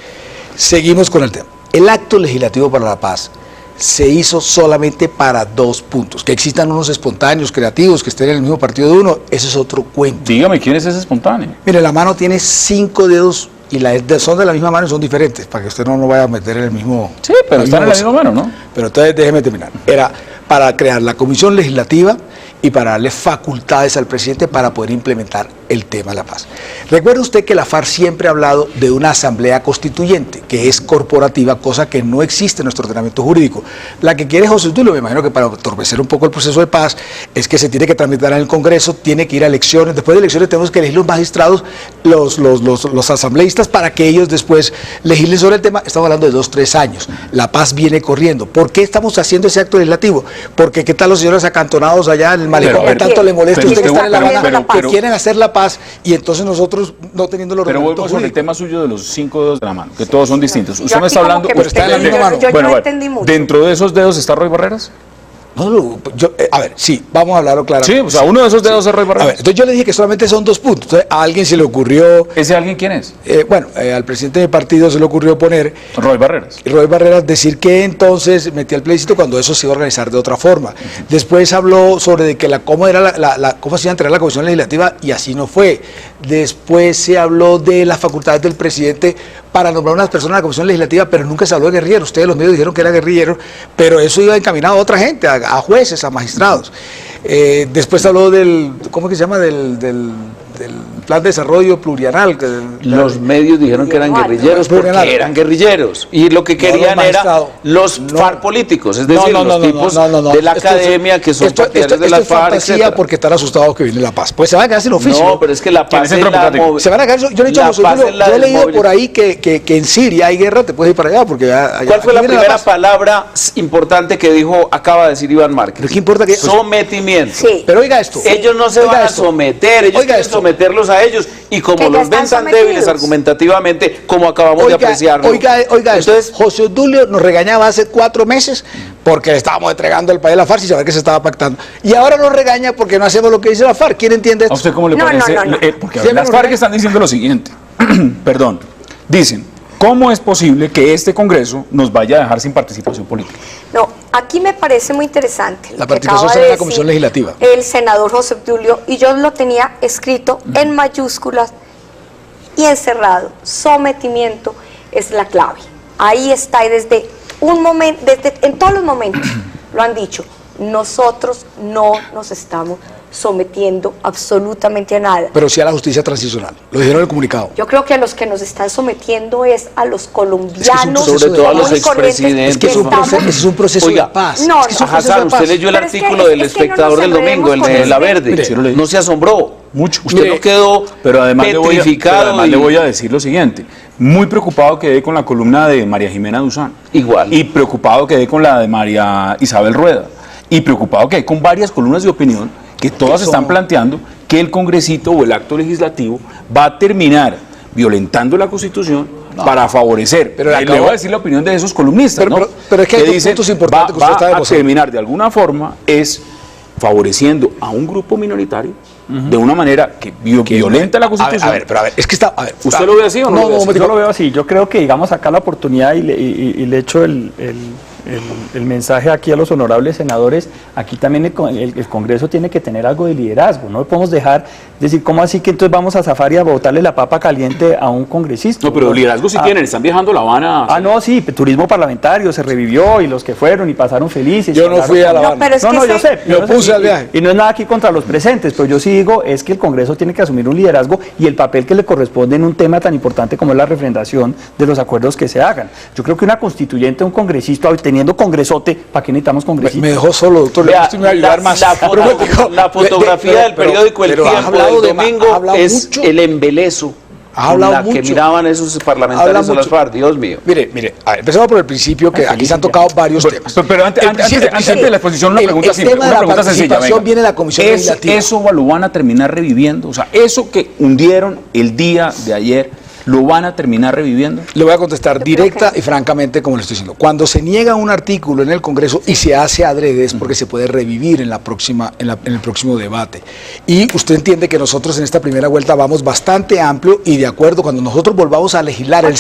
Seguimos con el tema. El acto legislativo para la paz se hizo solamente para 2 puntos. Que existan unos espontáneos, creativos, que estén en el mismo partido de uno, eso es otro cuento. Dígame, ¿quién es ese espontáneo? Mire, la mano tiene 5 dedos y son de la misma mano y son diferentes, para que usted no nos vaya a meter en el mismo... Sí, pero están en la bolsa. misma mano, ¿no? Pero entonces déjeme terminar. Era para crear la comisión legislativa y para darle facultades al presidente para poder implementar el tema de la paz. Recuerde usted que la FARC siempre ha hablado de una asamblea constituyente, que es corporativa, cosa que no existe en nuestro ordenamiento jurídico. La que quiere José Obdulio, me imagino que para entorpecer un poco el proceso de paz, es que se tiene que tramitar en el Congreso, tiene que ir a elecciones, después de elecciones tenemos que elegir los magistrados, los asambleístas, para que ellos después legislen sobre el tema. Estamos hablando de 2-3 años. La paz viene corriendo. ¿Por qué estamos haciendo ese acto legislativo? Porque ¿qué tal los señores acantonados allá allá en el malecón, que tanto le molesta a usted que está en La Habana, pero quieren hacer la paz y entonces nosotros no teniendo los Pero reglamentos volvemos sobre el jurídicos. tema suyo de los 5 dedos de la mano, que todos son distintos. Usted Yo me está aquí como hablando, que pero está en la misma mano. yo Bueno, no bueno, entendí mucho. ¿dentro de esos dedos está Roy Barreras? No, a ver, sí, vamos a hablarlo claramente. Sí, o sea, uno de esos dedos es Roy Barreras. A ver, entonces yo le dije que solamente son 2 puntos. Entonces a alguien se le ocurrió... ¿Ese alguien quién es? Al presidente del partido se le ocurrió poner... Roy Barreras. Roy Barreras decir que entonces metía el plebiscito cuando eso se iba a organizar de otra forma. Después habló sobre de que cómo se iba a entregar la Comisión Legislativa y así no fue. Después se habló de las facultades del presidente para nombrar unas personas a la Comisión Legislativa, pero nunca se habló de guerrilleros. Ustedes los medios dijeron que era guerrillero, pero eso iba encaminado a otra gente, a jueces, a magistrados. Después se habló del, ¿cómo que se llama? Del plan de desarrollo plurianual. Los medios dijeron que eran guerrilleros porque eran guerrilleros. Y lo que querían era los FARC políticos, es decir, los tipos de la academia que son partidarios de las FARC, etcétera. Porque están asustados que viene la paz. Pues se van a quedar sin oficio. No, pero es que la paz es la se van a quedar, yo le he dicho a José Julio, yo he leído por ahí que en Siria hay guerra, te puedes ir para allá. Porque ¿cuál fue la primera palabra importante que dijo, acaba de decir Iván Márquez? Pero ¿qué importa que sometimiento. Sí. Pero oiga esto. Ellos no se van a someter, ellos quieren someterlos a ellos, y como los ven tan débiles argumentativamente, como acabamos de apreciarlo. Oiga, entonces José Obdulio nos regañaba hace 4 meses porque le estábamos entregando el país a la FARC y saber que se estaba pactando. Y ahora nos regaña porque no hacemos lo que dice la FARC. ¿Quién entiende esto? ¿A usted cómo le parece? Porque las FARC están diciendo lo siguiente. Perdón. Dicen, ¿cómo es posible que este Congreso nos vaya a dejar sin participación política? No, aquí me parece muy interesante la participación en la Comisión Legislativa. El senador José Obdulio, y yo lo tenía escrito en mayúsculas y encerrado. Sometimiento es la clave. Ahí está, y desde un momento, en todos los momentos lo han dicho. Nosotros no nos estamos sometiendo absolutamente a nada. Pero sí a la justicia transicional. Lo dijeron en el comunicado. Yo creo que a los que nos están sometiendo es a los colombianos, sobre todo a los expresidentes. Es que es un proceso de paz. No, es que Hassan, usted leyó el artículo del Espectador del domingo, el de La Verde. No se asombró. Mucho. Usted no quedó pero además petrificado. le voy a decir lo siguiente. Muy preocupado quedé con la columna de María Jimena Duzán. Igual. Y preocupado quedé con la de María Isabel Rueda. Y preocupado quedé con varias columnas de opinión que todas están planteando que el congresito o el acto legislativo va a terminar violentando la Constitución para favorecer. Pero le voy a decir la opinión de esos columnistas, pero es que hay dos puntos importantes que usted está demostrando. A terminar de alguna forma es favoreciendo a un grupo minoritario de una manera que violenta la Constitución. A ver, es que está... ¿Usted lo ve así o no? No, yo lo veo así. Yo creo que, digamos, acá la oportunidad y le echo el mensaje aquí a los honorables senadores. Aquí también el Congreso tiene que tener algo de liderazgo. No podemos dejar decir, ¿cómo así que entonces vamos a zafar y a botarle la papa caliente a un congresista? No, pero liderazgo sí tienen, están viajando a La Habana. No, sí, turismo parlamentario se revivió y los que fueron y pasaron felices. Yo no fui a La Habana. Yo sé. Yo puse al viaje. Y no es nada aquí contra los presentes, pero yo sí digo es que el Congreso tiene que asumir un liderazgo y el papel que le corresponde en un tema tan importante como es la refrendación de los acuerdos que se hagan. Yo creo que una constituyente, un congresista, teniendo congresote, ¿para qué necesitamos congresistas? Me dejó solo, doctor. Vea, la fotografía del periódico El Tiempo del domingo es el embelezo con la que miraban esos parlamentarios de las FARC. Dios mío. Mire, a ver, empezamos por el principio, que aquí se han tocado varios temas. Pero antes de la exposición, una pregunta simple. Una pregunta sencilla. Viene la Comisión Legislativa. ¿Eso lo van a terminar reviviendo? O sea, eso que hundieron el día de ayer, ¿lo van a terminar reviviendo? Le voy a contestar directa y francamente como le estoy diciendo. Cuando se niega un artículo en el Congreso y se hace adrede es porque se puede revivir en el próximo debate. Y usted entiende que nosotros en esta primera vuelta vamos bastante amplio y de acuerdo, cuando nosotros volvamos a legislar en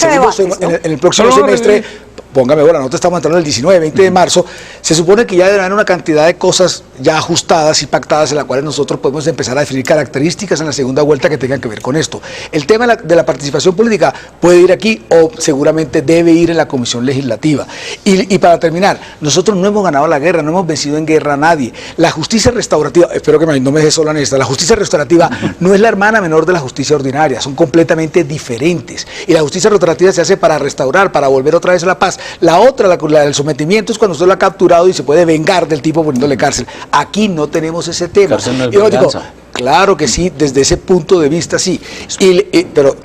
el próximo semestre, póngame, bueno, nosotros estamos entrando el 19, 20 de marzo, se supone que ya deben haber una cantidad de cosas ya ajustadas y pactadas en las cuales nosotros podemos empezar a definir características en la segunda vuelta que tengan que ver con esto. El tema de la participación política puede ir aquí o seguramente debe ir en la Comisión Legislativa. Y para terminar, nosotros no hemos ganado la guerra, no hemos vencido en guerra a nadie. La justicia restaurativa, espero que no me deje sola en esta, la justicia restaurativa no es la hermana menor de la justicia ordinaria, son completamente diferentes. Y la justicia restaurativa se hace para restaurar, para volver otra vez a la paz. La otra, la del sometimiento, es cuando usted lo ha capturado y se puede vengar del tipo poniéndole cárcel. Aquí no tenemos ese tema. Cárcel no es venganza. claro que sí, desde ese punto de vista sí. Pero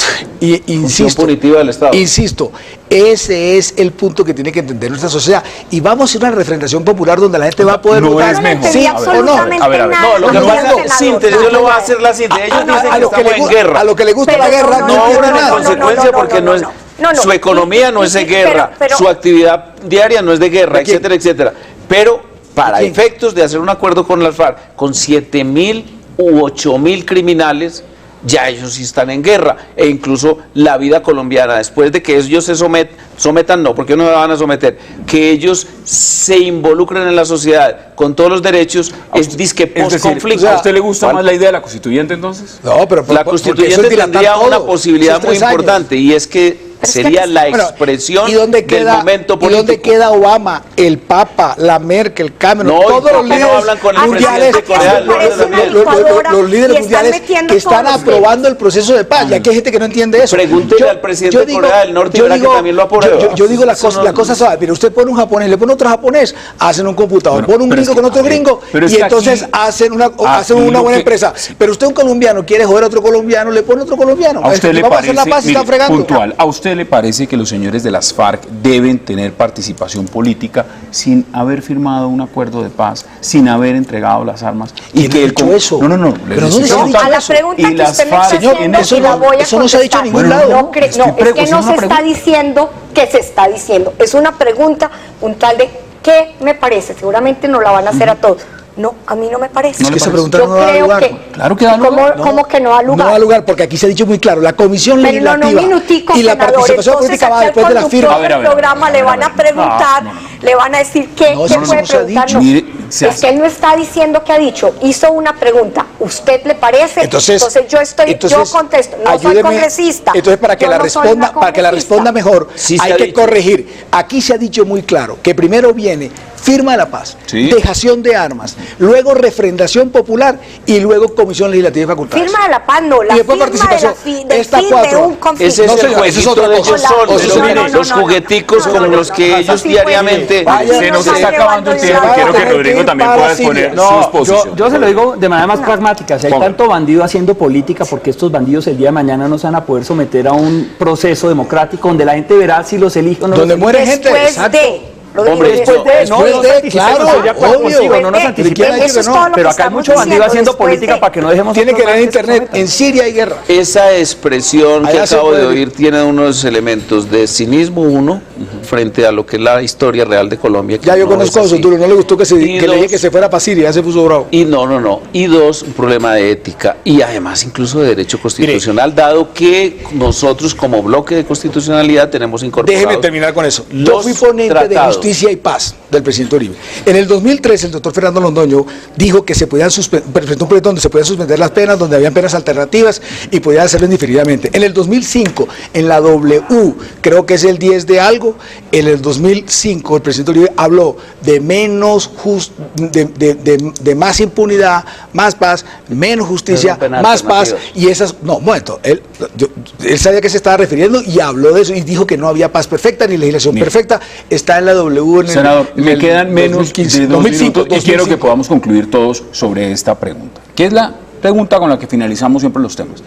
insisto, punitiva del Estado. Insisto, ese es el punto que tiene que entender nuestra sociedad. Y vamos a hacer una referendación popular donde la gente va a poder votar. Es mejor. ¿Sí o no? A ver. No, lo que pasa es síntesis, yo le voy a hacer la síntesis. Ellos dicen que estamos en guerra. A lo que le gusta la guerra no entiende una nada. consecuencia porque no es... Su economía no es de guerra, su actividad diaria no es de guerra, etcétera, etcétera. Pero para efectos de hacer un acuerdo con las FARC, con 7.000 u 8.000 criminales, ya ellos sí están en guerra. E incluso la vida colombiana, después de que ellos se sometan, no, porque no me van a someter, que ellos se involucren en la sociedad con todos los derechos, es disque post-conflicto. ¿A usted le gusta más la idea de la constituyente entonces? No, pero la constituyente tendría una posibilidad muy importante, y es que sería la expresión del momento político. ¿Y dónde queda Obama, el Papa, la Merkel, Cameron, todos los líderes mundiales, los líderes mundiales que están aprobando el proceso de paz? Y aquí hay gente que no entiende eso. Pregúntele al presidente de Corea del Norte y verá que también lo aprueba. Yo digo la cosa suave. Mire, usted pone un japonés, le pone otro japonés, hacen un computador, pone un gringo con otro gringo, y entonces hacen una buena empresa. Pero usted, un colombiano, quiere joder a otro colombiano, le pone otro colombiano. ¿A usted le vamos a hacer la paz y está fregando. Puntual, ¿a usted le parece que los señores de las FARC deben tener participación política sin haber firmado un acuerdo de paz, sin haber entregado las armas? Y que el eso. No. Pero ¿dónde se ha dicho a la pregunta que usted me está haciendo, eso la voy a eso no se ha dicho en ningún lado. No, es que no se está diciendo que se está diciendo. Es una pregunta puntual de ¿qué me parece? Seguramente nos la van a hacer a todos. No, a mí no me parece. Es que esa pregunta no da lugar. Claro que da lugar. ¿Cómo que no da lugar? No da lugar porque aquí se ha dicho muy claro, la comisión legislativa y la participación política va después de la firma. El programa le van a preguntar, le van a decir qué puede preguntarnos. Es que él no está diciendo que ha dicho, hizo una pregunta, ¿usted le parece? Entonces yo contesto, no soy congresista. Entonces para que la responda mejor, hay que corregir. Aquí se ha dicho muy claro que primero viene firma de la paz, dejación de armas, luego refrendación popular y luego comisión legislativa y facultades. Firma de la paz, no, la firma del fin de un conflicto. Ese es el jueguito de ellos solos, los jugueticos con los que ellos diariamente... Se nos está acabando el tiempo, quiero que Rodrigo también pueda exponer sus posiciones. Yo se lo digo de manera más pragmática, si hay tanto bandido haciendo política, porque estos bandidos el día de mañana no se van a poder someter a un proceso democrático donde la gente verá si los elige o no. Donde muere gente, exacto. Hombre, después de claro, obvio, no nos anticipemos, pero acá hay mucho bandido haciendo política para que no dejemos... Tiene que leer en internet, en Siria hay guerra. Esa expresión que acabo de oír tiene unos elementos de cinismo, frente a lo que es la historia real de Colombia. Ya yo conozco a Sotulo, no le gustó que le dije que se fuera para Siria, ya se puso bravo. Y y dos, un problema de ética y además incluso de derecho constitucional, dado que nosotros como bloque de constitucionalidad tenemos incorporados... Déjeme terminar con eso. Yo fui ponente de Justicia y Paz del presidente Uribe. En el 2003 el doctor Fernando Londoño dijo que se podían presentó un proyecto donde se podían suspender las penas, donde habían penas alternativas y podían hacerlo indiferidamente. En el 2005, en la W, creo que es el 10 de algo, en el 2005 el presidente Uribe habló de de más impunidad, más paz, menos justicia, más paz y esas... No, momento, él sabía que se estaba refiriendo y habló de eso y dijo que no había paz perfecta ni legislación perfecta. Está en la W. Senador, me quedan menos de 2 minutos y quiero que podamos concluir todos sobre esta pregunta, que es la pregunta con la que finalizamos siempre los temas.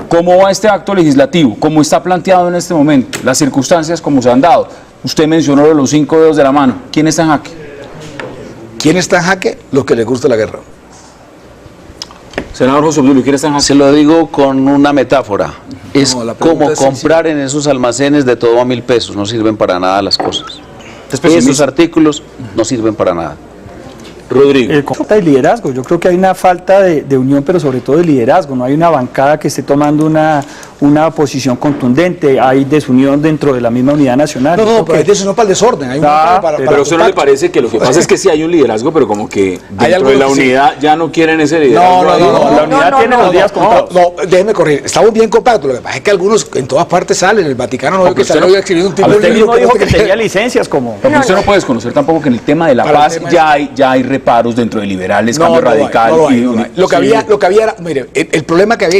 ¿Cómo va este acto legislativo? ¿Cómo está planteado en este momento? Las circunstancias como se han dado. Usted mencionó los 5 dedos de la mano. ¿Quién está en jaque? ¿Quién está en jaque? Los que les gusta la guerra. Senador José Obdulio, ¿quién está en jaque? Se lo digo con una metáfora. Es como comprar en esos almacenes de todo a 1.000 pesos. No sirven para nada las cosas. Esos artículos no sirven para nada. Rodrigo. Falta de liderazgo. Yo creo que hay una falta de unión, pero sobre todo de liderazgo. No hay una bancada que esté tomando una posición contundente. Hay desunión dentro de la misma unidad nacional. No, pero hay desunión para el desorden. Hay pero a usted no le parece que lo que pasa es que sí hay un liderazgo, pero como que dentro de la unidad ya no quieren ese liderazgo. No, la unidad tiene los días contados. No, déjeme corregir. Estamos bien compactos. Lo que pasa es que algunos en todas partes salen. El Vaticano no veo que salió escribiendo un tipo de libro. Usted mismo dijo que tenía licencias como... Porque usted no puede desconocer tampoco que en el tema de la paz ya hay reparos dentro de liberales, cambio radical. Lo que había era, mire, el problema que había